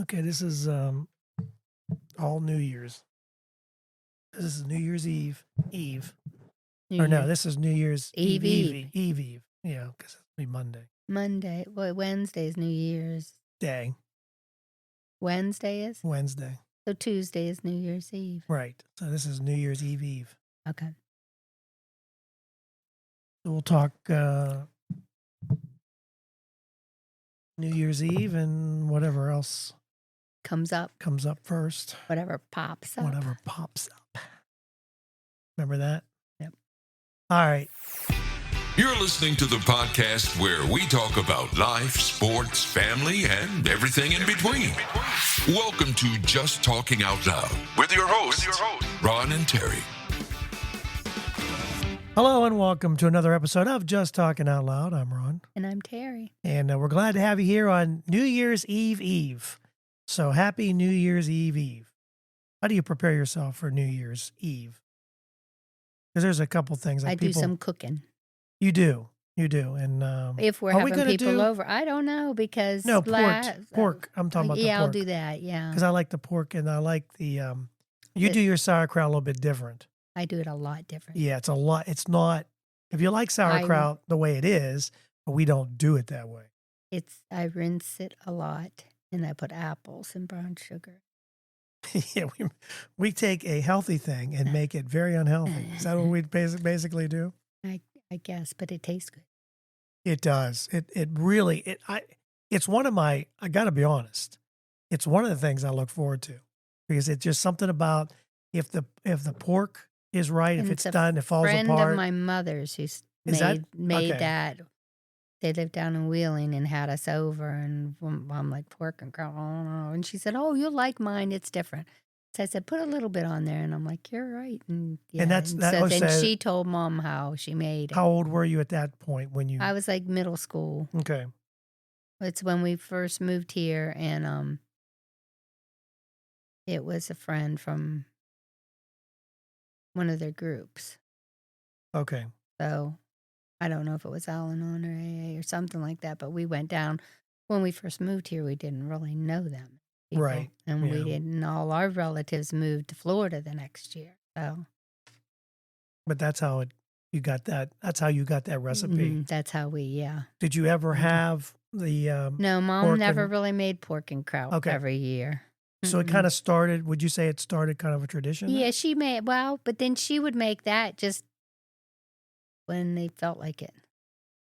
Okay, this is all New Year's. This is New Year's Eve. Eve. New Or no, Year's this is New Year's Eve, Eve. Yeah, because it'll be Monday. Monday. Well, Wednesday is New Year's. Day. Wednesday is? Wednesday. So Tuesday is New Year's Eve. Right. So this is New Year's Eve. Okay. So we'll talk New Year's Eve and whatever else Comes up. comes up first. Whatever pops up. Whatever pops up. Remember that? Yep. All right. You're listening to the podcast where we talk about life, sports, family, and everything in between. Welcome to Just Talking Out Loud with your hosts, Ron and Terry. Hello and welcome to another episode of Just Talking Out Loud. I'm Ron. And I'm Terry. And we're glad to have you here on New Year's Eve. So happy New Year's Eve. How do you prepare yourself for New Year's Eve? Because there's a couple things. Like I do some cooking. You do. And If we're having people over, I don't know because pork. I'm talking about the pork. Yeah, I'll do that. Yeah, because I like the pork and I like the. You do your sauerkraut a little bit different. I do it a lot different. Yeah, it's a lot. It's not. If you like sauerkraut the way it is, but we don't do it that way. I rinse it a lot and I put apples and brown sugar. Yeah, we take a healthy thing and make it very unhealthy. Is that what we basically do? I guess, but it tastes good. It does. It really. It's one of my. I got to be honest. It's one of the things I look forward to because it's just something about if the pork is right, if it's done, it falls apart. A friend of my mother's who made that. They lived down in Wheeling and had us over, and I'm like, pork and crow, and she said, "Oh, you'll like mine. It's different." So I said, "Put a little bit on there," and I'm like, "You're right." And then she told Mom how she made it. How old were you at that point when you? I was like middle school. Okay. It's when we first moved here, and it was a friend from one of their groups. Okay. So I don't know if it was Al-Anon or AA or something like that, but we went down. When we first moved here, we didn't really know them. People, right. And we didn't. All our relatives moved to Florida the next year. So. But that's how you got that. That's how you got that recipe. That's how we, Did you ever have the? No, Mom never really made pork and kraut every year. So it kind of started. Would you say it started kind of a tradition? Yeah, she made but then she would make that just when they felt like it.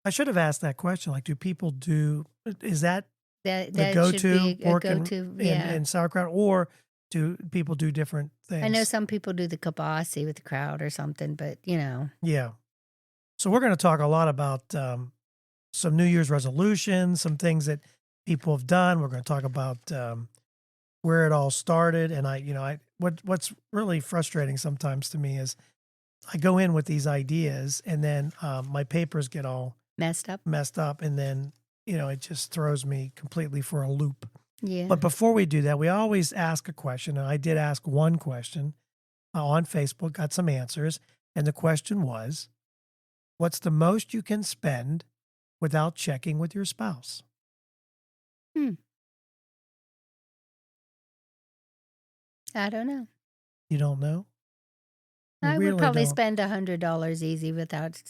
I should have asked that question. Like, do people do? Is that the go-to pork and and sauerkraut, or do people do different things? I know some people do the kibasi with the kraut or something, but Yeah. So we're going to talk a lot about some New Year's resolutions, some things that people have done. We're going to talk about where it all started, and what's really frustrating sometimes to me is I go in with these ideas, and then my papers get all messed up, and then it just throws me completely for a loop. Yeah. But before we do that, we always ask a question, and I did ask one question on Facebook, got some answers, and the question was, what's the most you can spend without checking with your spouse? I don't know. You don't know? I would probably spend $100 easy without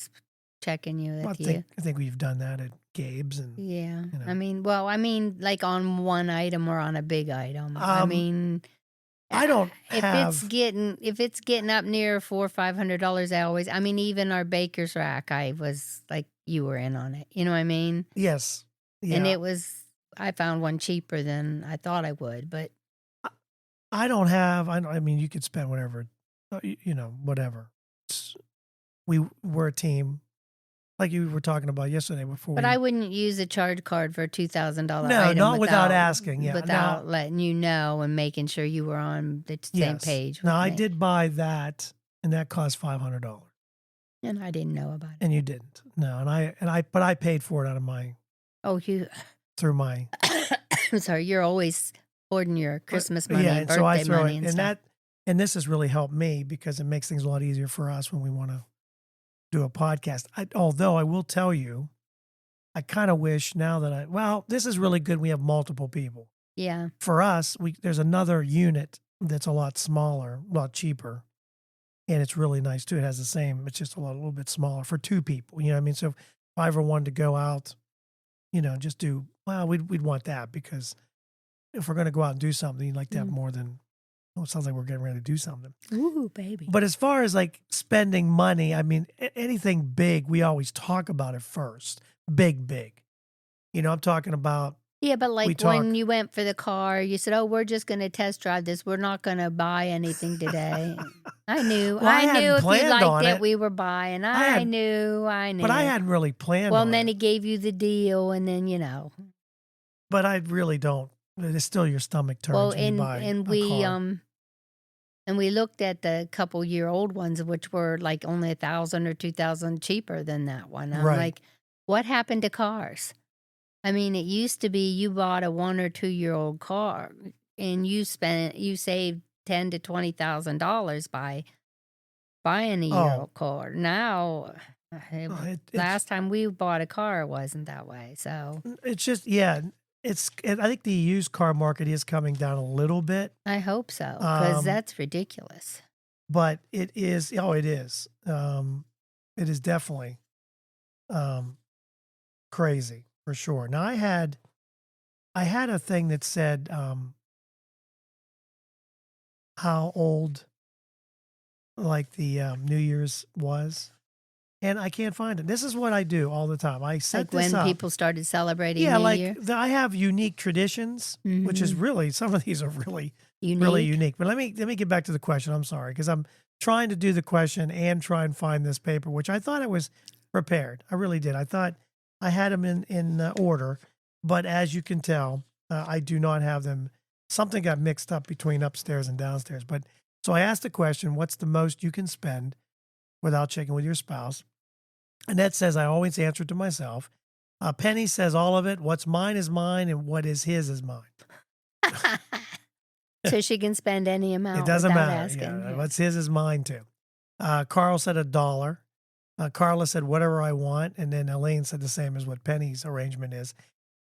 checking you. I think we've done that at Gabe's, and I mean, like on one item or on a big item. I don't if it's getting up near $400 or $500, even our baker's rack, I was like, you were in on it. You know what I mean? Yes. Yeah. And I found one cheaper than I thought I would, but you could spend whatever, whatever. We're a team, like you were talking about yesterday before. But I wouldn't use a charge card for a $2,000 No, item not without asking. Yeah, without letting you know and making sure you were on the same page. No, I did buy that, and that cost $500. And I didn't know about it. And you didn't. No, but I paid for it out of my. Oh, through my. I'm sorry. You're always hoarding your Christmas money and birthday money and stuff. And this has really helped me because it makes things a lot easier for us when we want to do a podcast. Although I will tell you, I kind of wish now that this is really good. We have multiple people. Yeah. For us, there's another unit that's a lot smaller, a lot cheaper, and it's really nice too. It has the same. It's just a little bit smaller for 2 people. You know what I mean? So if I ever wanted to go out, just do well, we'd want that because if we're going to go out and do something, you'd like to have more than. Oh, it sounds like we're getting ready to do something. Ooh, baby. But as far as like spending money, I mean, anything big, we always talk about it first. Big. I'm talking about. Yeah, but like when you went for the car, you said, "Oh, we're just going to test drive this. We're not going to buy anything today." I knew. Well, I knew if you liked it, it, we were buying. I knew. But I hadn't really planned well, on and then it. he gave you the deal, and then But I really don't. It's still your stomach turns well, when you buy and a we car. and we looked at the couple-year-old ones, which were like only 1,000 or 2,000 cheaper than that one. I'm Right. like, what happened to cars? I mean, it used to be you bought a 1 or 2-year-old car and you saved $10,000 to $20,000 by buying a year-old car. Now, last time we bought a car, it wasn't that way. So it's just I think the used car market is coming down a little bit. I hope so, because that's ridiculous. But it is. Oh, it is. It is definitely crazy. For sure. Now I had a thing that said how old like the New Year's was, and I can't find it. This is what I do all the time. I set like this when up. people started celebrating Yeah, New like Year. I have unique traditions, which is really some of these are really unique. But let me get back to the question. I'm sorry because I'm trying to do the question and try and find this paper, which I thought I was prepared. I really did. I thought I had them in order, but as you can tell, I do not have them. Something got mixed up between upstairs and downstairs. But so I asked the question, what's the most you can spend without checking with your spouse? And that says I always answer to myself. Penny says all of it. What's mine is mine, and what is his is mine. So she can spend any amount. It doesn't without matter. Asking. Yeah. What's his is mine too. Carl said $1. Carla said whatever I want, and then Elaine said the same as what Penny's arrangement is.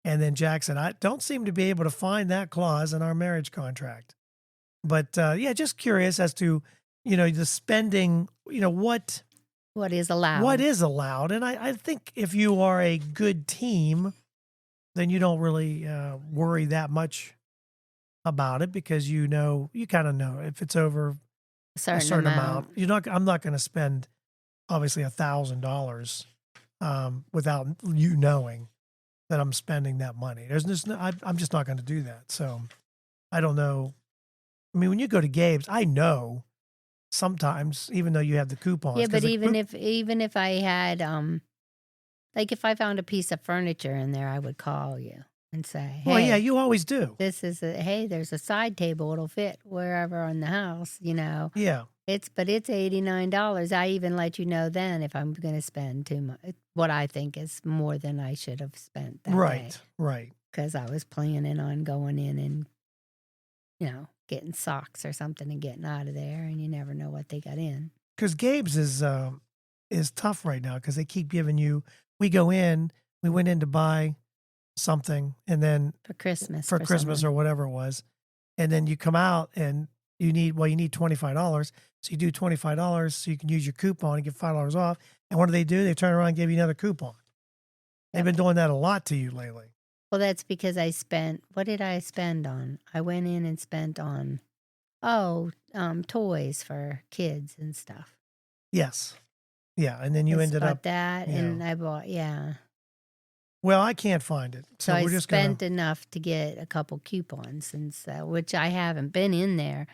And then Jack said, I don't seem to be able to find that clause in our marriage contract. But just curious as to, the spending, what is allowed. What is allowed. And I think if you are a good team, then you don't really worry that much about it because you kind of know if it's over a certain amount. I'm not going to spend obviously $1,000 without you knowing that I'm spending that money. I'm just not going to do that. So I don't know. I mean, when you go to Gabe's, I know sometimes, even though you have the coupons. Yeah, but even if I had, like if I found a piece of furniture in there, I would call you and say, "Hey, well, yeah, you always do. This is there's a side table. It'll fit wherever in the house, Yeah. It's $89. I even let you know then if I'm going to spend too much, what I think is more than I should have spent that day. Right. Because I was planning on going in and, getting socks or something and getting out of there, and you never know what they got in. Because Gabe's is tough right now because they keep giving you. We went in to buy something, and then for Christmas or whatever it was, and then you come out and you need $25. So you do $25 so you can use your coupon and get $5 off. And what do? They turn around and give you another coupon. They've been doing that a lot to you lately. Well, that's because what did I spend on? I went in and spent on, toys for kids and stuff. Yes. Yeah. And then you ended up. that and I bought, Well, I can't find it. So I we're just spent enough to get a couple coupons, which I haven't been in there.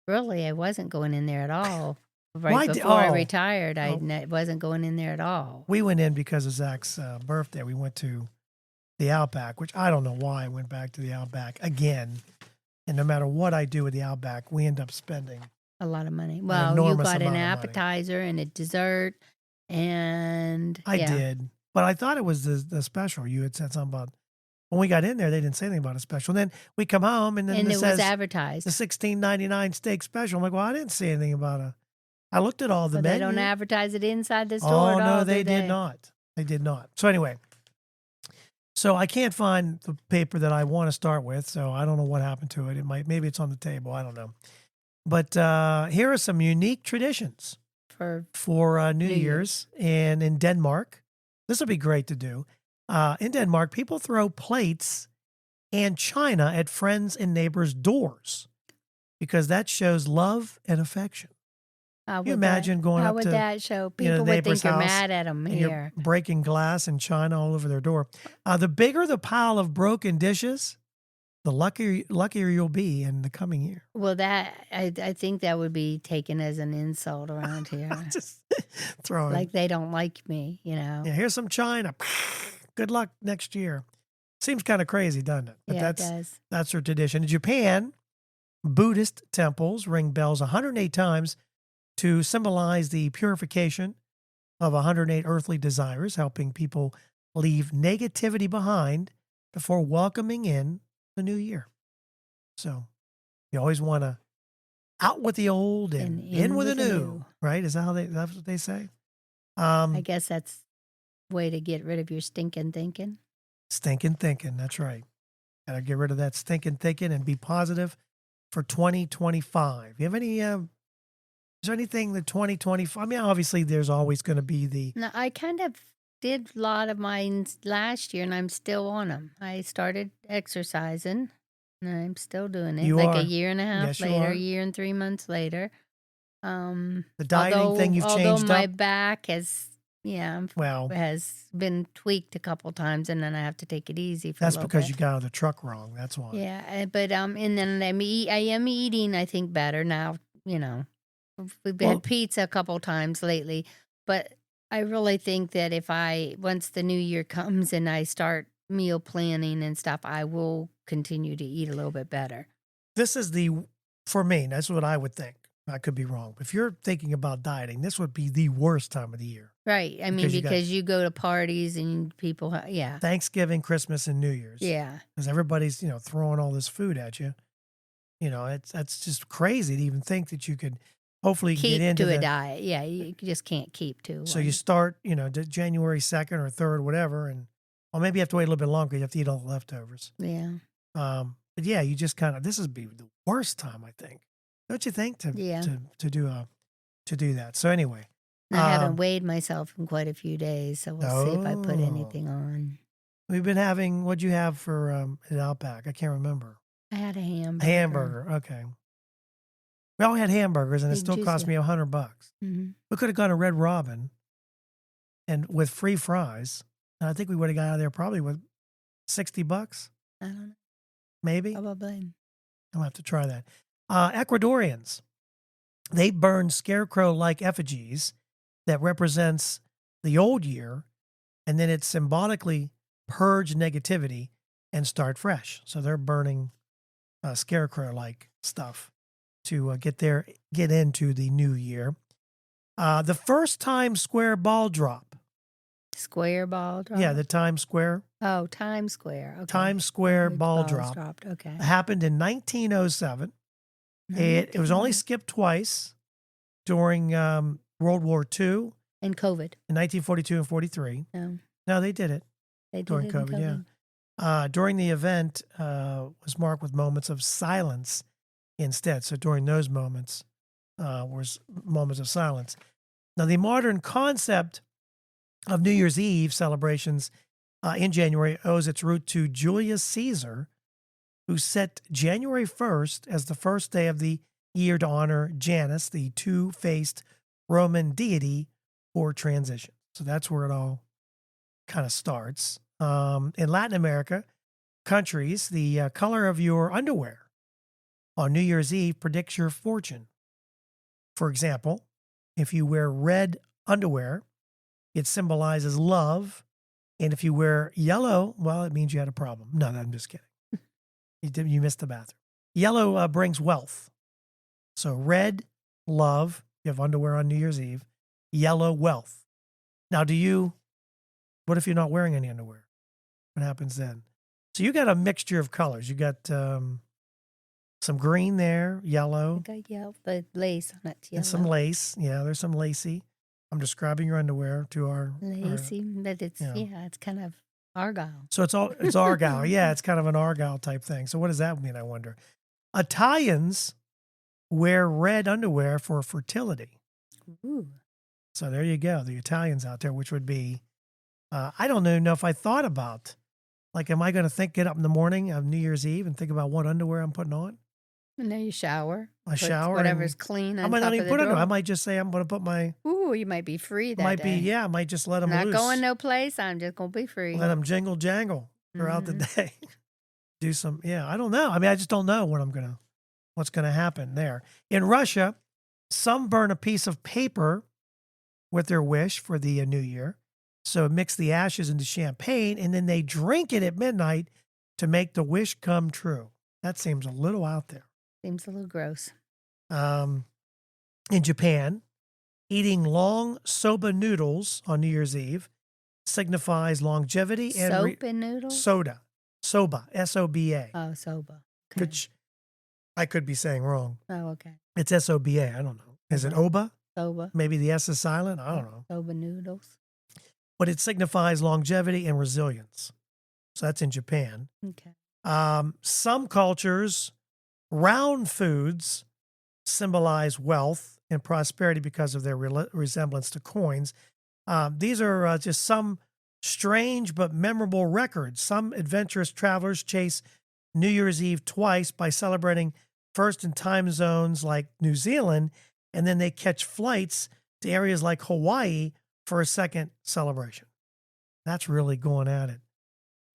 Really, I wasn't going in there at all. Before I retired, I wasn't going in there at all. We went in because of Zach's birthday. We went to the Outback, which I don't know why I went back to the Outback again. And no matter what I do with the Outback, we end up spending a lot of money. Well, you got an appetizer and a dessert, and I did. But I thought it was the special. You had said something about when we got in there, they didn't say anything about a special. And then we come home and it was advertised. The $16.99 steak special. I'm like, well, I didn't see anything about I looked at all the menu. They don't advertise it inside the store Oh, at all, no, they did not. They did not. So anyway, So I can't find the paper that I want to start with, so I don't know what happened to it. Maybe it's on the table. I don't know. But here are some unique traditions for New Year's. And in Denmark. This will be great to do. In Denmark, people throw plates and china at friends and neighbors' doors because that shows love and affection. Can you imagine going up to that show? the People would neighbor's think you're house mad at them and you're here. breaking glass and china all over their door. The bigger the pile of broken dishes, the luckier you'll be in the coming year. Well, I think that would be taken as an insult around here. Just throwing. Like they don't like me, Yeah, here's some china. Good luck next year. Seems kind of crazy, doesn't it? But it does. That's their tradition. In Japan, Buddhist temples ring bells 108 times to symbolize the purification of 108 earthly desires, helping people leave negativity behind before welcoming in the new year. So you always want to out with the old and in with the new, right? Is that that's what they say? I guess that's a way to get rid of your stinking thinking. Stinking thinking, that's right. Got to get rid of that stinking thinking and be positive for 2025. You have any is there anything that 2025? I mean, obviously, there's always going to be No, I kind of did a lot of mine last year, and I'm still on them. I started exercising, and I'm still doing it. You like are. a year and a half Yes, you later, are. a year and 3 months later. The dieting thing you've although changed my up. back has been tweaked a couple times, and then I have to take it easy for That's a little because bit. you got out of the truck wrong. That's why. Yeah, but and then I am eating, I think, better now. We've had pizza a couple times lately, but I really think that once the new year comes and I start meal planning and stuff, I will continue to eat a little bit better. This is for me, that's what I would think. I could be wrong. If you're thinking about dieting, this would be the worst time of the year. Right. I mean, because you go to parties and people, Thanksgiving, Christmas, and New Year's. Yeah. Because everybody's, throwing all this food at you. That's just crazy to even think that you could hopefully keep get into a diet. Yeah, you just can't keep to. So you start, January 2nd or 3rd, whatever, and maybe you have to wait a little bit longer. You have to eat all the leftovers. Yeah. But yeah, you just this would be the worst time, I think. Don't you think to do that? So anyway, I haven't weighed myself in quite a few days, so we'll see if I put anything on. We've been having, what'd you have for at Outback? I can't remember. I had a hamburger. A hamburger, okay. We all had hamburgers, and it still cost me $100. Mm-hmm. We could have gone to Red Robin, and with free fries, and I think we would have got out of there probably with $60. I don't know. Maybe. Probably. I'll have to try that. Ecuadorians, they burn scarecrow-like effigies that represents the old year, and then it symbolically purge negativity and start fresh. So they're burning scarecrow-like stuff to get into the new year. The first Times Square ball drop. Square ball drop? Yeah, the Times Square. Oh, Times Square. Okay. Times Square ball drop. Dropped. Okay. Happened in 1907. It was only skipped twice during World War II. And COVID. In 1942 and 43. No, they did it. They did during it COVID, yeah. During the event was marked with moments of silence instead. So during those moments was moments of silence. Now, the modern concept of New Year's Eve celebrations in January owes its root to Julius Caesar, who set January 1st as the first day of the year to honor Janus, the two-faced Roman deity for transition. So that's where it all kind of starts. In Latin America countries, the color of your underwear on New Year's Eve predicts your fortune. For example, if you wear red underwear, it symbolizes love. And if you wear yellow, well, it means you had a problem. No, I'm just kidding. You missed the bathroom. Yellow brings wealth. So red, love. You have underwear on New Year's Eve. Yellow, wealth. Now, what if you're not wearing any underwear? What happens then? So you got a mixture of colors. You got some green there, yellow. I got yellow, the lace on it. Yellow. And some lace. Yeah, there's some lacy. I'm describing your underwear to our... Lacy, but it's, it's kind of Argyle. So it's Argyle. Yeah, it's kind of an Argyle type thing. So what does that mean, I wonder? Italians wear red underwear for fertility. Ooh. So there you go. The Italians out there, which would be, I don't even know if I thought about, like, am I going to get up in the morning of New Year's Eve and think about what underwear I'm putting on? And then you shower. I shower. Whatever's clean on I might top not even of the put it on. drawer. I might just say I'm going to put my. Ooh, you might be free that day. I might just let them Not loose. going no place. I'm just going to be free. Let them jingle jangle throughout the day. Do some, I don't know. I mean, I just don't know what's going to happen there. In Russia, some burn a piece of paper with their wish for the new year. So mix the ashes into champagne, and then they drink it at midnight to make the wish come true. That seems a little out there. Seems a little gross. In Japan, eating long soba noodles on New Year's Eve signifies longevity and Soap and noodles? soba, S-O-B-A. Oh, soba. Okay. Which I could be saying wrong. Oh, okay. It's S-O-B-A. I don't know. Is it oba? Soba. Maybe the S is silent. I don't know. Soba noodles. But it signifies longevity and resilience. So that's in Japan. Okay. Some cultures, round foods symbolize wealth and prosperity because of their resemblance to coins. These are just some strange but memorable records. Some adventurous travelers chase New Year's Eve twice by celebrating first in time zones like New Zealand, and then they catch flights to areas like Hawaii for a second celebration. That's really going at it.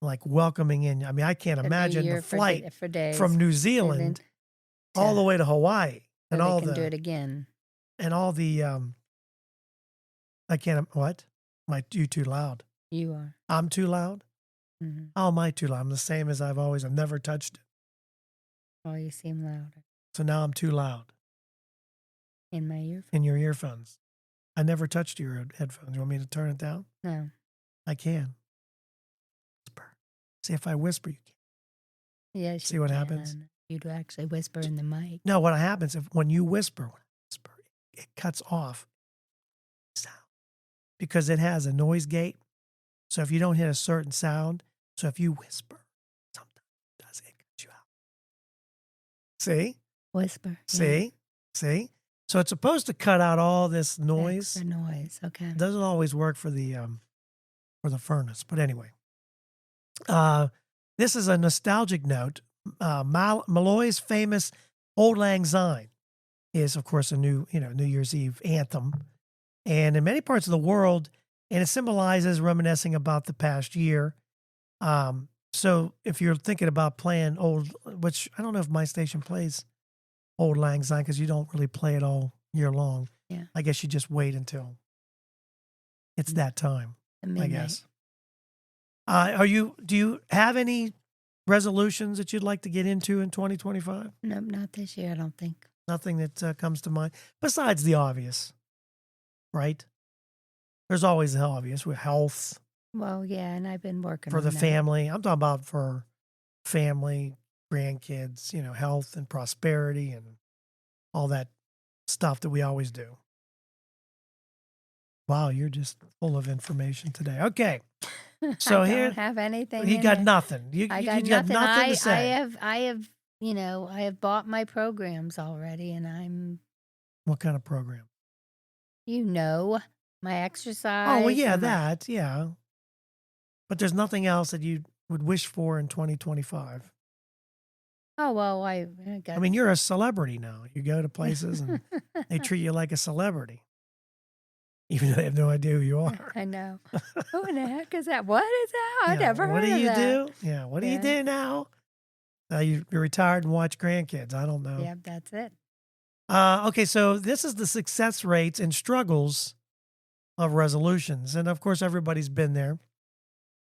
Like welcoming in. I mean, I can't imagine the flight from New Zealand all the way to Hawaii. And all can do it again. And all the, I can't, what? You too loud. You are. I'm too loud? Mm-hmm. How am I too loud? I'm the same as I've never touched it. Oh, you seem louder. So now I'm too loud. In my earphones? In your earphones. I never touched your headphones. You want me to turn it down? No. I can. Whisper. See, if I whisper, you can. Yes. See what happens? You'd actually whisper in the mic. No, what happens when you whisper, it cuts off sound because it has a noise gate. So if you don't hit a certain sound, so if you whisper, sometimes it does, it cuts you out. See? Whisper. See? See? So it's supposed to cut out all this noise. Extra noise. Okay. It doesn't always work for the furnace, but anyway. This is a nostalgic note. Malloy's famous Auld Lang Syne is, of course, a New Year's Eve anthem, and in many parts of the world, and it symbolizes reminiscing about the past year. So if you're thinking about playing which I don't know if my station plays Auld Lang Syne because you don't really play it all year long. Yeah, I guess you just wait until it's that time. I guess. Do you have any resolutions that you'd like to get into in 2025? No, not this year, I don't think. Nothing that comes to mind besides the obvious, right? There's always the obvious with health. Well, yeah, and I've been working for on the that. family. I'm talking about for family, grandkids, health and prosperity and all that stuff that we always do. Wow, you're just full of information today. Okay. So I here, don't have anything. You got nothing. I got got nothing to say. I have bought my programs already, and I'm. What kind of program? My exercise. Oh, well, yeah, yeah. But there's nothing else that you would wish for in 2025. Oh, well, I mean, you're a celebrity now. You go to places and they treat you like a celebrity. Even though they have no idea who you are. I know. Who in the heck is that? What is that? I never heard of that. What do you do? Yeah, what do you do now? You're retired and watch grandkids. I don't know. Yeah, that's it. Okay, so this is the success rates and struggles of resolutions. And of course, everybody's been there.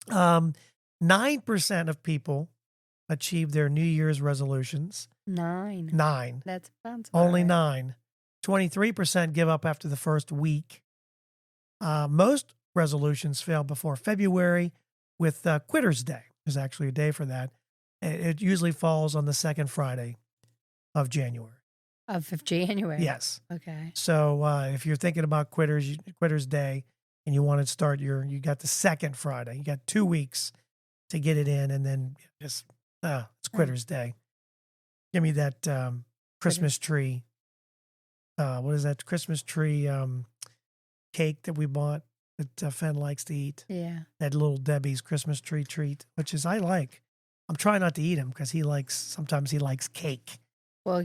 9% of people achieve their New Year's resolutions. 9. 9. That's only 9. 23% give up after the first week. Most resolutions fail before February with Quitter's Day. There's actually a day for that. It usually falls on the second Friday of January. Of January? Yes. Okay. So if you're thinking about Quitter's Day and you want to start you got the second Friday. You got 2 weeks to get it in, and then just it's quitter's day. Give me that Christmas tree. What is that Christmas tree cake that we bought that Fen likes to eat? Yeah. That Little Debbie's Christmas tree treat, which is I like. I'm trying not to eat him because sometimes he likes cake. Well,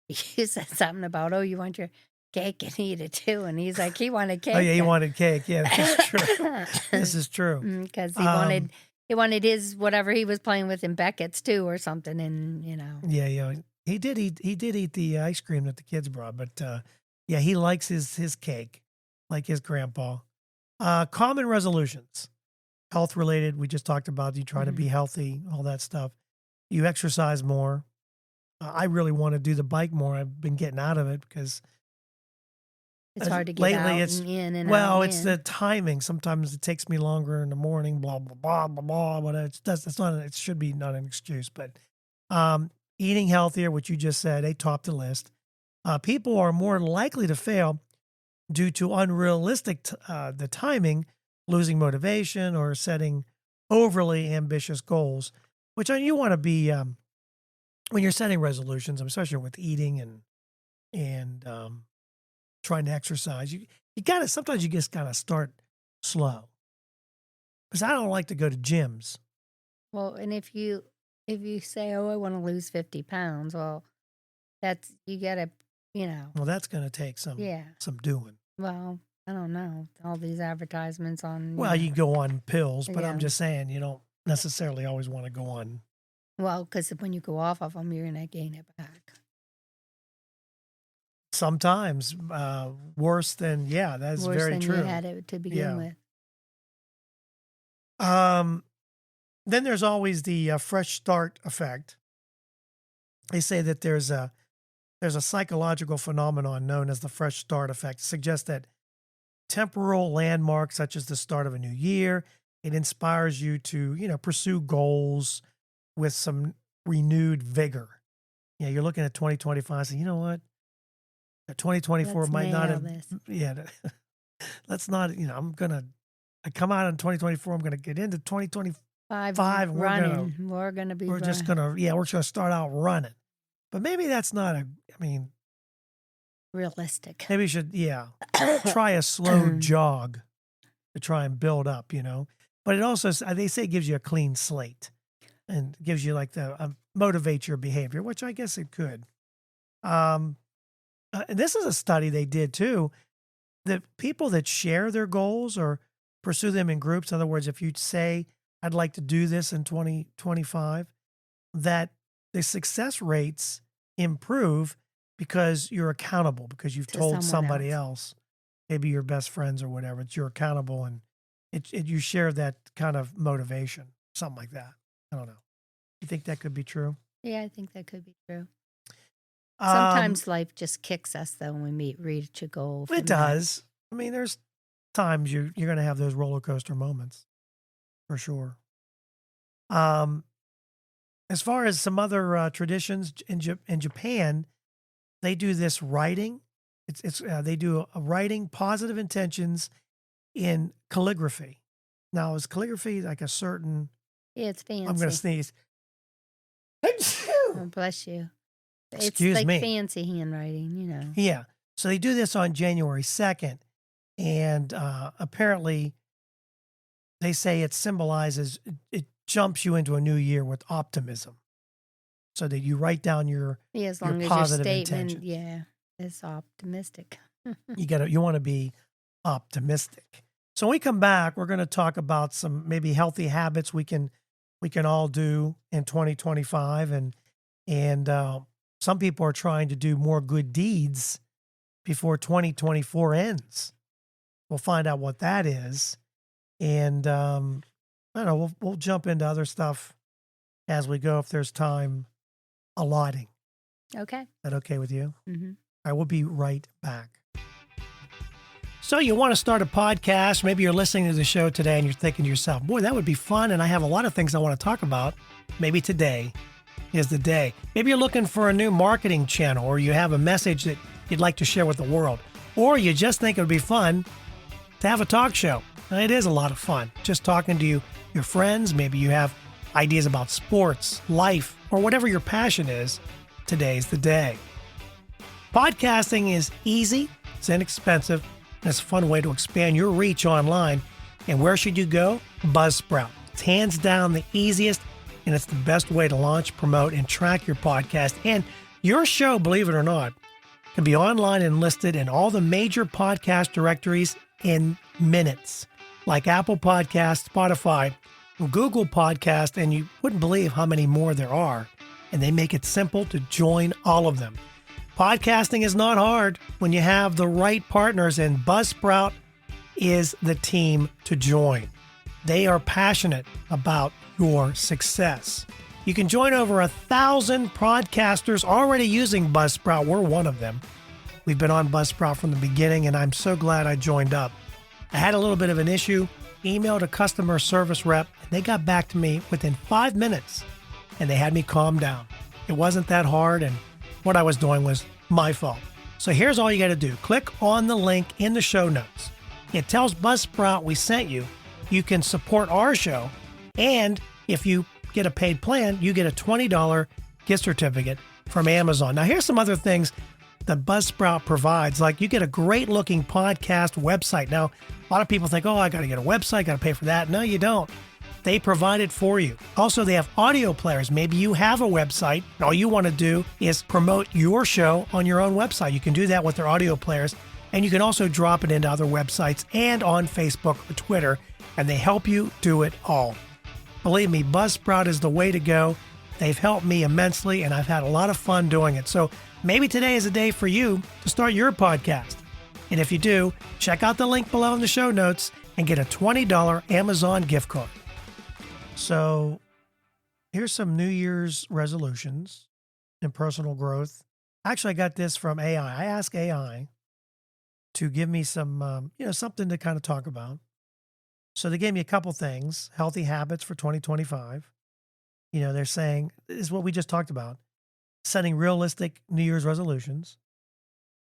you said something about, you want your cake and eat it too. And he's like, he wanted cake. Oh, yeah, he wanted cake. Yeah, this is true. This is true. Because he wanted his whatever he was playing with in Beckett's too or something. And, Yeah. He did eat the ice cream that the kids brought. But, yeah, he likes his cake like his grandpa. Common resolutions. Health related. We just talked about you try to be healthy, all that stuff. You exercise more. I really want to do the bike more. I've been getting out of it because it's hard to get lately out it's and in and well, out it's the timing. Sometimes it takes me longer in the morning, blah blah blah blah blah. But it should be not an excuse. But eating healthier, which you just said, they top the list. People are more likely to fail due to unrealistic the timing, losing motivation, or setting overly ambitious goals. Which you want to be when you're setting resolutions, especially with eating and trying to exercise. You gotta sometimes you just gotta start slow. Because I don't like to go to gyms. Well, and if you say, I want to lose 50 pounds, well, you gotta, Well, that's gonna take some doing. Well, I don't know. All these advertisements on. Well, you go on pills, but Yeah. I'm just saying you don't necessarily always want to go on. Well, because when you go off of them, you're gonna gain it back. Sometimes worse than that's Worse very than true. you had it to begin with. Then there's always the fresh start effect. They say that there's a psychological phenomenon known as the fresh start effect. It suggests that temporal landmarks such as the start of a new year, it inspires you to pursue goals with some renewed vigor. Yeah, you're looking at 2025 saying, you know what? 2024 Let's might not nail have. this. Yeah, let's not. I come out in 2024. I'm gonna get into 2025. Five and running. We're just gonna start out running. But maybe that's not realistic. maybe you should try a slow jog to try and build up. But it also they say it gives you a clean slate and gives you like the motivate your behavior, which I guess it could. And this is a study they did too. The people that share their goals or pursue them in groups, in other words, if you say, I'd like to do this in 2025, that the success rates improve because you're accountable, because you've told somebody else, maybe your best friends or whatever, you're accountable and you share that kind of motivation, something like that. I don't know. You think that could be true? Yeah, I think that could be true. Sometimes life just kicks us, though, when we reach a goal. It does. There's times you're going to have those roller coaster moments, for sure. As far as some other traditions in Japan, they do this writing. They do a writing positive intentions in calligraphy. Now, is calligraphy like a certain? Yeah, it's fancy. I'm going to sneeze. Oh, bless you. Excuse it's like me. Fancy handwriting, Yeah. So they do this on January 2nd. And apparently they say it symbolizes, it jumps you into a new year with optimism. So that you write down your as long as positive your statement, intentions. is optimistic. You want to be optimistic. So when we come back, we're going to talk about some maybe healthy habits we can all do in 2025, and some people are trying to do more good deeds before 2024 ends. We'll find out what that is, and I don't know. We'll jump into other stuff as we go if there's time allotting. Okay. Is that okay with you? Mm-hmm. All right, we'll be right back. So you want to start a podcast, maybe you're listening to the show today and you're thinking to yourself, boy, that would be fun. And I have a lot of things I want to talk about. Maybe today is the day. Maybe you're looking for a new marketing channel, or you have a message that you'd like to share with the world, or you just think it would be fun to have a talk show. And it is a lot of fun just talking to your friends. Maybe you have ideas about sports, life, or whatever your passion is. Today's the day. Podcasting is easy, it's inexpensive, and it's a fun way to expand your reach online. And where should you go? Buzzsprout. It's hands down the easiest, and it's the best way to launch, promote, and track your podcast. And your show, believe it or not, can be online and listed in all the major podcast directories in minutes, like Apple Podcasts, Spotify, Google Podcast, and you wouldn't believe how many more there are. And they make it simple to join all of them. Podcasting is not hard when you have the right partners, and Buzzsprout is the team to join. They are passionate about your success. You can join over 1,000 podcasters already using Buzzsprout. We're one of them. We've been on Buzzsprout from the beginning, and I'm so glad I joined up. I had a little bit of an issue, emailed a customer service rep, and they got back to me within 5 minutes, and they had me calm down. It wasn't that hard, and what I was doing was my fault. So here's all you got to do. Click on the link in the show notes. It tells Buzzsprout we sent you. You can support our show, and if you get a paid plan, you get a $20 gift certificate from Amazon. Now, here's some other things that Buzzsprout provides. Like, you get a great looking podcast website. Now, a lot of people think, oh, I got to get a website, got to pay for that. No, you don't. They provide it for you. Also, they have audio players. Maybe you have a website. All you want to do is promote your show on your own website. You can do that with their audio players. And you can also drop it into other websites and on Facebook or Twitter. And they help you do it all. Believe me, Buzzsprout is the way to go. They've helped me immensely, and I've had a lot of fun doing it. So maybe today is a day for you to start your podcast. And if you do, check out the link below in the show notes and get a $20 Amazon gift card. So here's some New Year's resolutions and personal growth. Actually, I got this from AI. I asked AI to give me some, something to kind of talk about. So they gave me a couple things: healthy habits for 2025. They're saying, this is what we just talked about, setting realistic New Year's resolutions.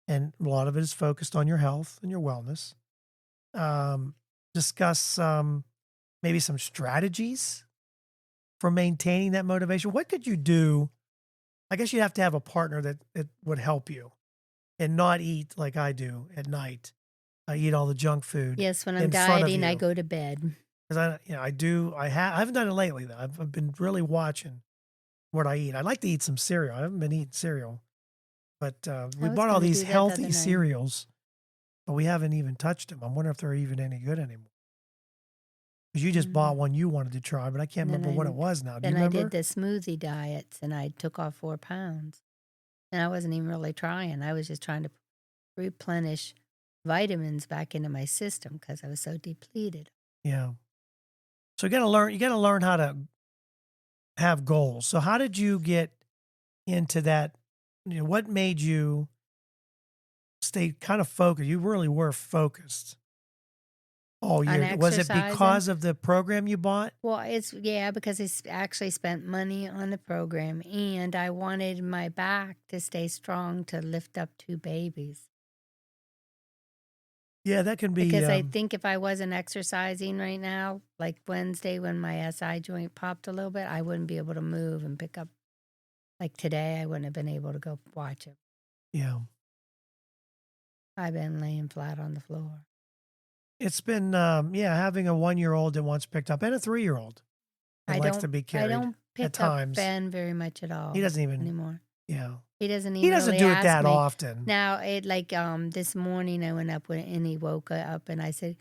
And a lot of it is focused on your health and your wellness. Discuss maybe some strategies for maintaining that motivation. What could you do? I guess you'd have to have a partner that would help you and not eat like I do at night. I eat all the junk food. Yes, when I'm dieting, I go to bed. Because I haven't done it lately though. I've been really watching what I eat. I like to eat some cereal. I haven't been eating cereal, but we bought all these healthy cereals, but we haven't even touched them. I'm wondering if they're even any good anymore. Because you just bought one you wanted to try, but I can't remember what it was now. Do you remember? I did the smoothie diets, and I took off 4 pounds. And I wasn't even really trying. I was just trying to replenish vitamins back into my system because I was so depleted. Yeah. So you got to learn how to have goals. So how did you get into that? What made you stay kind of focused? You really were focused all year. Was it because of the program you bought? Well, because I actually spent money on the program, and I wanted my back to stay strong to lift up 2 babies. Yeah, that can be. Because I think if I wasn't exercising right now, like Wednesday when my SI joint popped a little bit, I wouldn't be able to move and pick up. Like today, I wouldn't have been able to go watch him. Yeah. I've been laying flat on the floor. It's been, having a 1-year-old that wants picked up and a 3-year-old that likes to be carried. I don't pick up Ben very much at all. He doesn't even anymore. Yeah. He doesn't do it that often. Now, this morning I went up and he woke up and I said,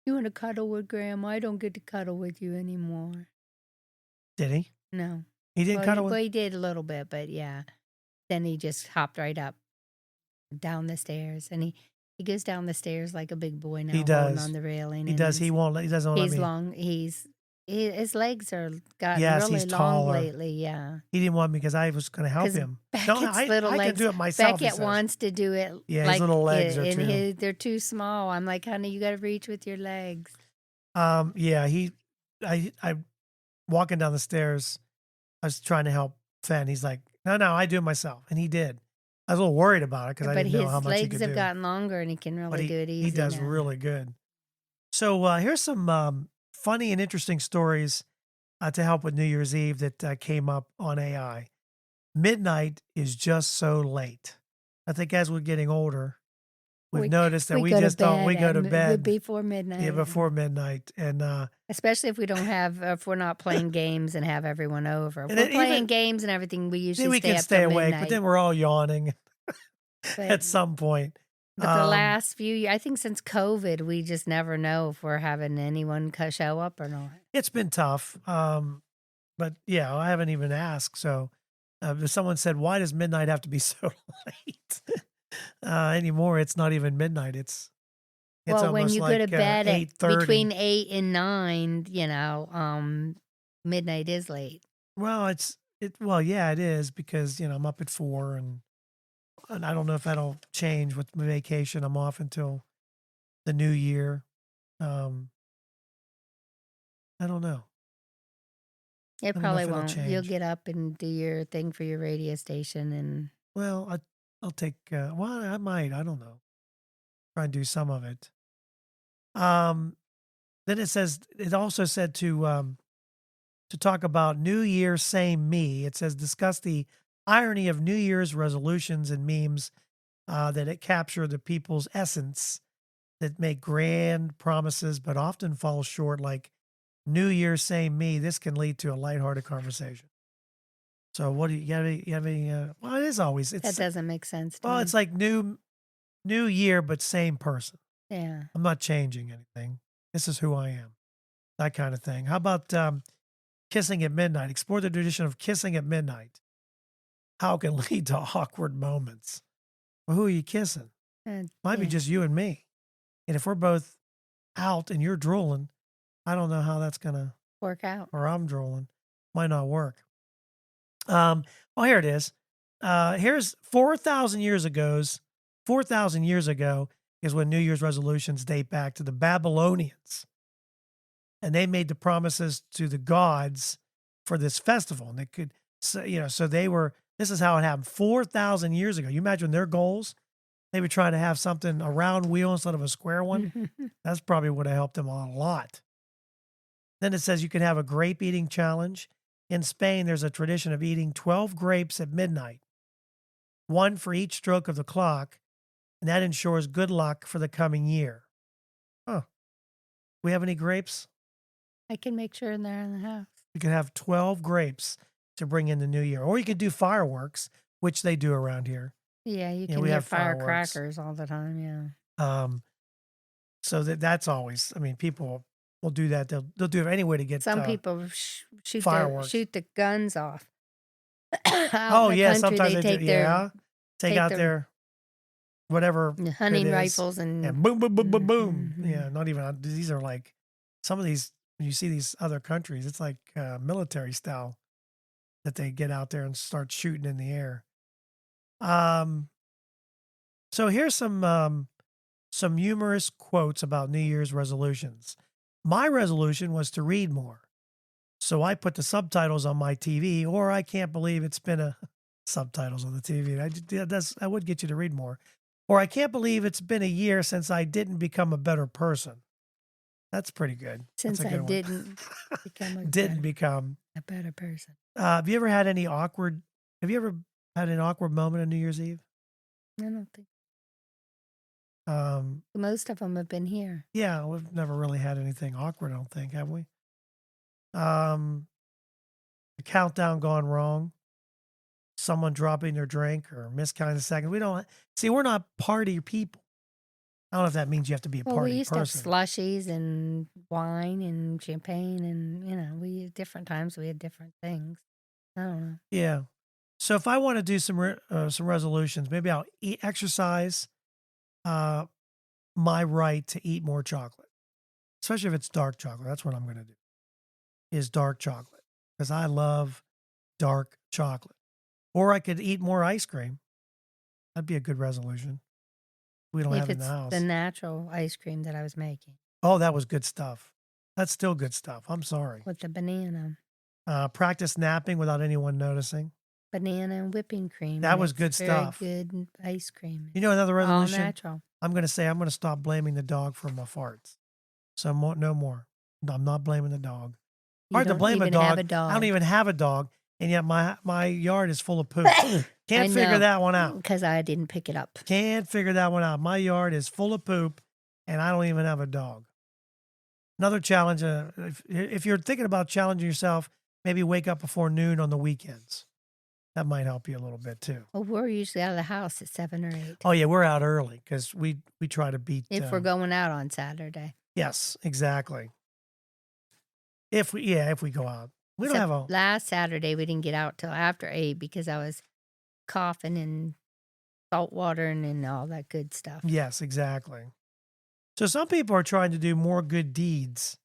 "You want to cuddle with Grandma? I don't get to cuddle with you anymore." Did he? No. He didn't cuddle with Well, he did a little bit, but yeah. Then he just hopped right up down the stairs, and he goes down the stairs like a big boy now. He does. Holding on the railing. He does. He doesn't want to. He's long. His legs are gotten really he's long taller lately. Yeah. He didn't want me because I was going to help him. I can do it myself. Beckett wants to do it. Yeah, his little legs are too. They're too small. I'm like, honey, you got to reach with your legs. Yeah. I walking down the stairs. I was trying to help Fen. He's like, no, I do it myself, and he did. I was a little worried about it because I didn't know how much he could do. But his legs have gotten longer, and he can really do it easy. He does now. really good. So here's some funny and interesting stories to help with New Year's Eve that came up on AI. Midnight is just so late. I think as we're getting older, we've We noticed that we we go to just don't. bed We go to bed before midnight, before midnight, and especially if we don't have if we're not playing games and have everyone over. If and we're then playing even games and everything, we then usually we stay can up stay till awake, but midnight. then we're all yawning But at some point. but the last few years, I think since COVID, we just never know if we're having anyone show up or not. It's been tough. But yeah, I haven't even asked. So if someone said, "Why does midnight have to be so late anymore?" It's not even midnight. It's Well, when almost you go to like bed at 8:30. between 8 and 9, midnight is late. Well, well, yeah, it is because I'm up at 4, and I don't know if that'll change with my vacation. I'm off until the new year. Um, I don't know. It I don't know probably if it'll won't. You'll change. get up and do your thing for your radio station and Well, I'll take. Well, I might. I don't know. Try and do some of it. Um, then it also said to talk about New Year, same me. It says discuss the irony of New Year's resolutions and memes that it capture the people's essence that make grand promises but often fall short, like New Year, same me. This can lead to a lighthearted conversation. So what do you have any well, it is always that it's doesn't make sense to well, me. it's like new year but same person. Yeah. I'm not changing anything. This is who I am. That kind of thing. How about kissing at midnight? Explore the tradition of kissing at midnight. How it can lead to awkward moments. Well, who are you kissing? Might be Yeah. just you and me. And if we're both out and you're drooling, I don't know how that's gonna Work out. or I'm drooling. Might not work. Well, here it is. Here's 4,000 years ago. 4,000 years ago is when New Year's resolutions date back to the Babylonians, and they made the promises to the gods for this festival, and they could, so they were. This is how it happened 4,000 years ago. You imagine their goals? They were trying to have something a round wheel instead of a square one. That's probably would have helped them a lot. Then it says you can have a grape eating challenge. In Spain, there's a tradition of eating 12 grapes at midnight, one for each stroke of the clock, and that ensures good luck for the coming year. Huh. We have any grapes? I can make sure they're in the house. You could have 12 grapes to bring in the new year. Or you could do fireworks, which they do around here. Yeah, you Yeah, can we hear have fireworks. firecrackers all the time. Yeah. So that's always, I mean, people will do that. They'll do it anyway to get Some people fireworks. shoot the guns off. Oh, yeah. Sometimes they take do. their Yeah. Take out their whatever hunting it is, rifles and boom, boom, boom, boom, boom. Mhm. Yeah. Not even, these are like some of these, when you see these other countries, it's like military style that they get out there and start shooting in the air. So here's some humorous quotes about New Year's resolutions. My resolution was to read more. So I put the subtitles on my TV, or I can't believe it's been a subtitles on the TV. I would get you to read more. Or I can't believe it's been a year since I didn't become a better person. That's pretty good. Since That's a I good didn't become didn't become a better person. Have you ever had an awkward moment on New Year's Eve? I don't think. Um, Most of them have been here. Yeah, we've never really had anything awkward, I don't think, have we? The countdown gone wrong, someone dropping their drink or miscounting the seconds. We're not party people. I don't know if that means you have to be a Well, party we used person. to have slushies and wine and champagne, and we at different times we had different things. I don't know. Yeah. So if I want to do some resolutions, maybe I'll exercise my right to eat more chocolate, especially if it's dark chocolate. That's what I'm going to do. Is dark chocolate, because I love dark chocolate. Or I could eat more ice cream. That'd be a good resolution. We don't have it in the house. The natural ice cream that I was making. Oh, that was good stuff. That's still good stuff. I'm sorry. With the banana. Practice napping without anyone noticing. Banana and whipping cream. That was good stuff. Very good ice cream. You know another resolution? All natural. I'm going to stop blaming the dog for my farts. So no more. I'm not blaming the dog. You Hard to don't blame a even have dog. a dog. I don't even have a dog, and yet my yard is full of poop. Can't figure that one out. Because I didn't pick it up. Can't figure that one out. My yard is full of poop, and I don't even have a dog. Another challenge, if you're thinking about challenging yourself, maybe wake up before noon on the weekends. That might help you a little bit too. Well, we're usually out of the house at 7 or 8. Oh yeah, we're out early because we try to beat. If we're going out on Saturday. Yes, exactly. If we go out, we don't have a. Last Saturday we didn't get out till after 8 because I was coughing and salt water and all that good stuff. Yes, exactly. So some people are trying to do more good deeds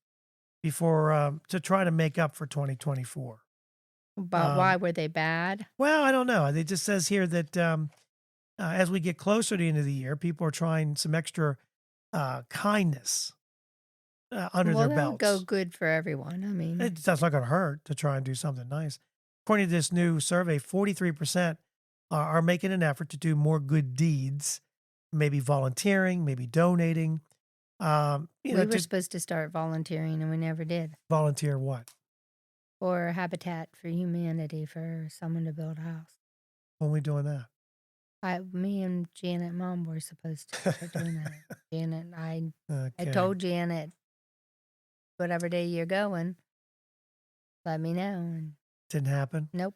before to try to make up for 2024. But why were they bad? Well, I don't know. It just says here that as we get closer to the end of the year, people are trying some extra kindness under their belts. That'll go good for everyone. I mean, that's not going to hurt to try and do something nice. According to this new survey, 43% are making an effort to do more good deeds, maybe volunteering, maybe donating. We were supposed to start volunteering and we never did. Volunteer what? For Habitat for Humanity, for someone to build a house. When are we doing that? Me and Janet Mom were supposed to start doing that. Janet, I Okay. told Janet, whatever day you're going, let me know. And didn't happen? Nope.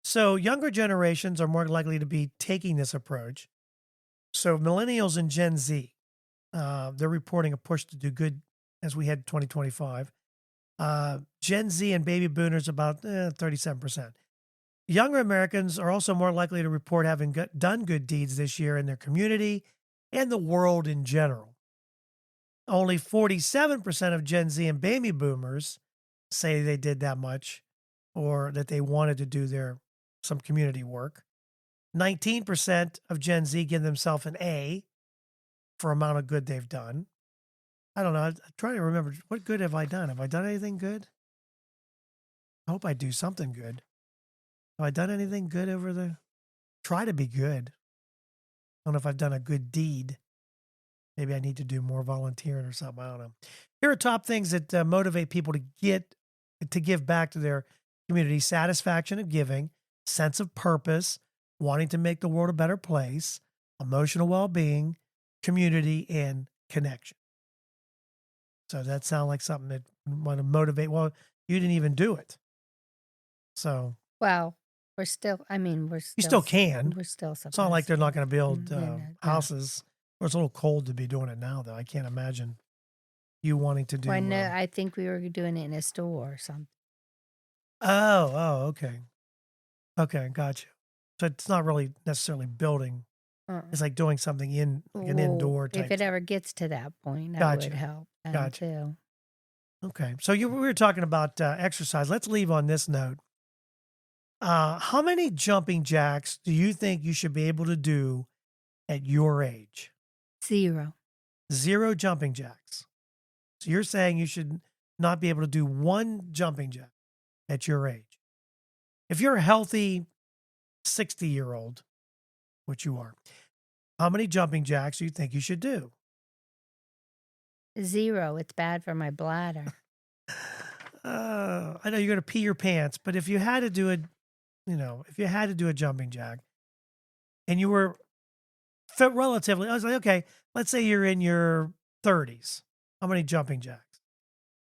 So younger generations are more likely to be taking this approach. So millennials and Gen Z, they're reporting a push to do good as we head 2025. Gen Z and baby boomers about 37%. Younger Americans are also more likely to report having done good deeds this year in their community and the world in general. Only 47% of Gen Z and baby boomers say they did that much or that they wanted to do some community work. 19% of Gen Z give themselves an A for amount of good they've done. I don't know. I'm trying to remember, what good have I done? Have I done anything good? I hope I do something good. Have I done anything good try to be good. I don't know if I've done a good deed. Maybe I need to do more volunteering or something. I don't know. Here are top things that motivate people to give back to their community: satisfaction of giving, sense of purpose, wanting to make the world a better place, emotional well-being, community, and connection. So that sounds like something that want to motivate. Well, you didn't even do it. So. Well, you still can. We're still supposed. It's not like they're not going to build no. houses. Well, it's a little cold to be doing it now, though. I can't imagine you wanting to do. Well, no, I think we were doing it in a store or something. Oh, okay. Okay, gotcha. So it's not really necessarily building. It's like doing something in an indoor type. If it ever gets to that point, that would help. Gotcha. Too. Okay. So we were talking about exercise. Let's leave on this note. How many jumping jacks do you think you should be able to do at your age? 0. 0 jumping jacks. So you're saying you should not be able to do 1 jumping jack at your age. If you're a healthy 60-year-old, which you are, how many jumping jacks do you think you should do? 0. It's bad for my bladder. I know you're going to pee your pants, but if you had to do a jumping jack and you were fit relatively, I was like, okay, let's say you're in your 30s. How many jumping jacks?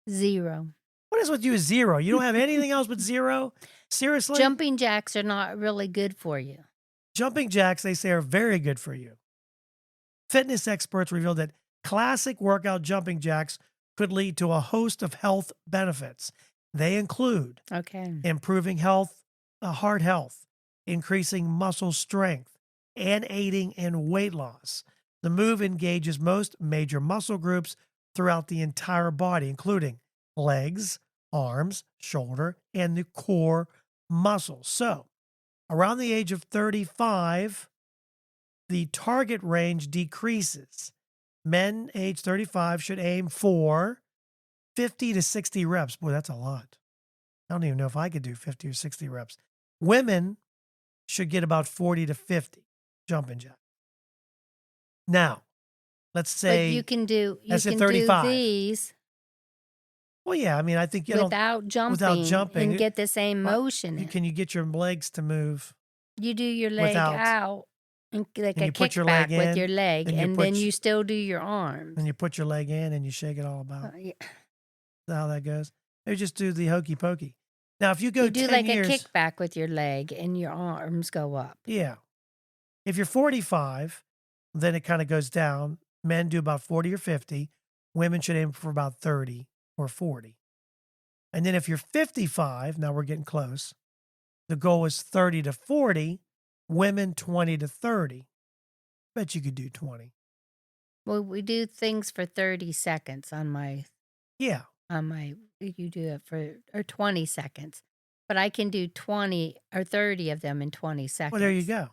0. What is with you 0? You don't have anything else but 0? Seriously? Jumping jacks are not really good for you. Jumping jacks, they say, are very good for you. Fitness experts revealed that classic workout jumping jacks could lead to a host of health benefits. They include improving heart health, increasing muscle strength, and aiding in weight loss. The move engages most major muscle groups throughout the entire body, including legs, arms, shoulder, and the core muscles. So, around the age of 35, the target range decreases. Men age 35 should aim for 50 to 60 reps. Boy, that's a lot. I don't even know if I could do 50 or 60 reps. Women should get about 40 to 50 jumping jacks. Now, let's say but you can do 35. these Well, yeah. I mean, I think without jumping and get the same motion. Can you get your legs to move? You do your leg out and like a kickback with your leg, and then you still do your arms. And you put your leg in and you shake it all about. Yeah. That's how that goes. Maybe just do the hokey pokey. Now, if you go 10 do like years, a kickback with your leg and your arms go up. Yeah. If you're 45, then it kind of goes down. Men do about 40 or 50. Women should aim for about 30 or 40. And then if you're 55, now we're getting close. The goal is 30 to 40. Women 20 to 30. Bet you could do 20. Well, we do things for 30 seconds on my. Yeah. You do it or 20 seconds. But I can do 20 or 30 of them in 20 seconds. Well, there you go.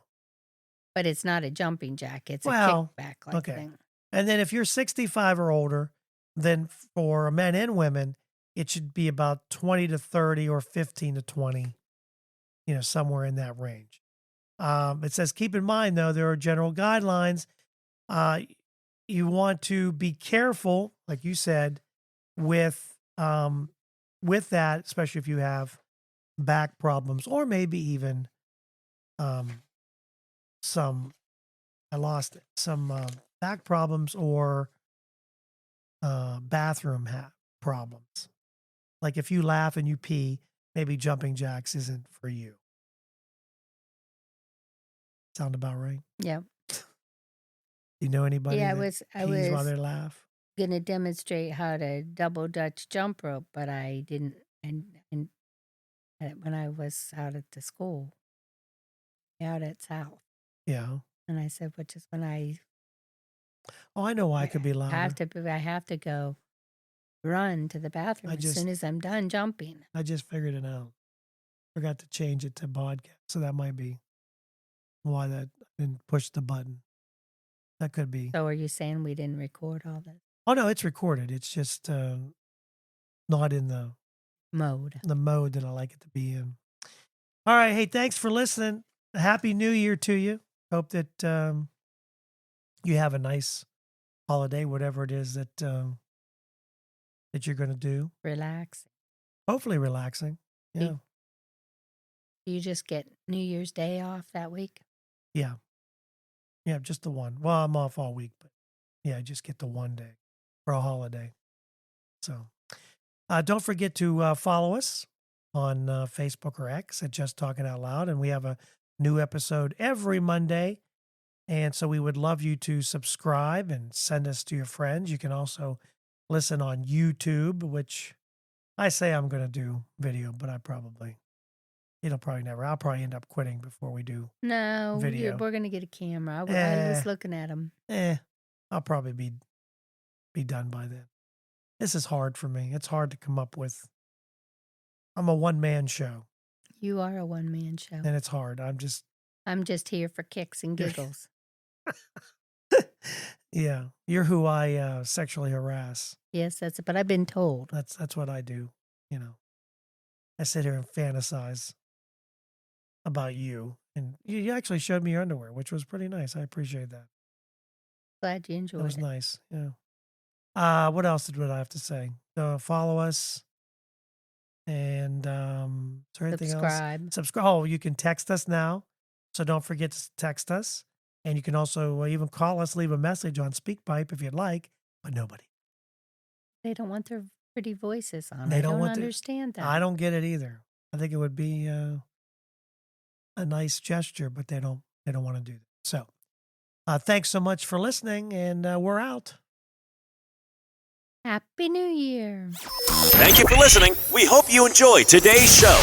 But it's not a jumping jack. It's a kickback thing. And then if you're 65 or older, then for men and women, it should be about 20 to 30 or 15 to 20, somewhere in that range. It says, keep in mind, though, there are general guidelines. You want to be careful, like you said, with that, especially if you have back problems or maybe even some back problems or bathroom problems. Like if you laugh and you pee, maybe jumping jacks isn't for you. Sound about right? Yeah. You know anybody Yeah, that I pees while was they laugh? going to demonstrate how to double Dutch jump rope, but I didn't. And when I was out at the school, out at South. Yeah. And I said, which is when I. Oh, I know why I could be louder. I have to go run to the bathroom as soon as I'm done jumping. I just figured it out. Forgot to change it to podcast, so that might be why that didn't push the button. That could be. So are you saying we didn't record all this? Oh, no, it's recorded. It's just not in the mode that I like it to be in. All right. Hey, thanks for listening. Happy New Year to you. Hope that you have a nice holiday, whatever it is that you're going to do. Relaxing. Hopefully relaxing. Yeah. Do you just get New Year's Day off that week? Yeah. Yeah, just the one. Well, I'm off all week, but yeah, I just get the one day for a holiday. So don't forget to follow us on Facebook or X at Just Talking Out Loud. And we have a new episode every Monday. And so we would love you to subscribe and send us to your friends. You can also listen on YouTube, which I say I'm going to do video, but I'll probably end up quitting before we do video. We're going to get a camera. I was looking at them. I'll probably be done by then. This is hard for me. It's hard to come up with. I'm a one-man show. You are a one-man show. And it's hard. I'm just here for kicks and giggles. Yeah. You're who I sexually harass. Yes, but I've been told. That's what I do. I sit here and fantasize about you. And you actually showed me your underwear, which was pretty nice. I appreciate that. Glad you enjoyed it. It was nice. Yeah. What else would I have to say? Follow us. And is there anything else? Subscribe. Oh, you can text us now. So don't forget to text us. And you can also even call us, leave a message on Speakpipe if you'd like, but nobody. They don't want their pretty voices on. I don't understand that. I don't get it either. I think it would be a nice gesture, but they don't want to do that. So thanks so much for listening, and we're out. Happy New Year. Thank you for listening. We hope you enjoyed today's show.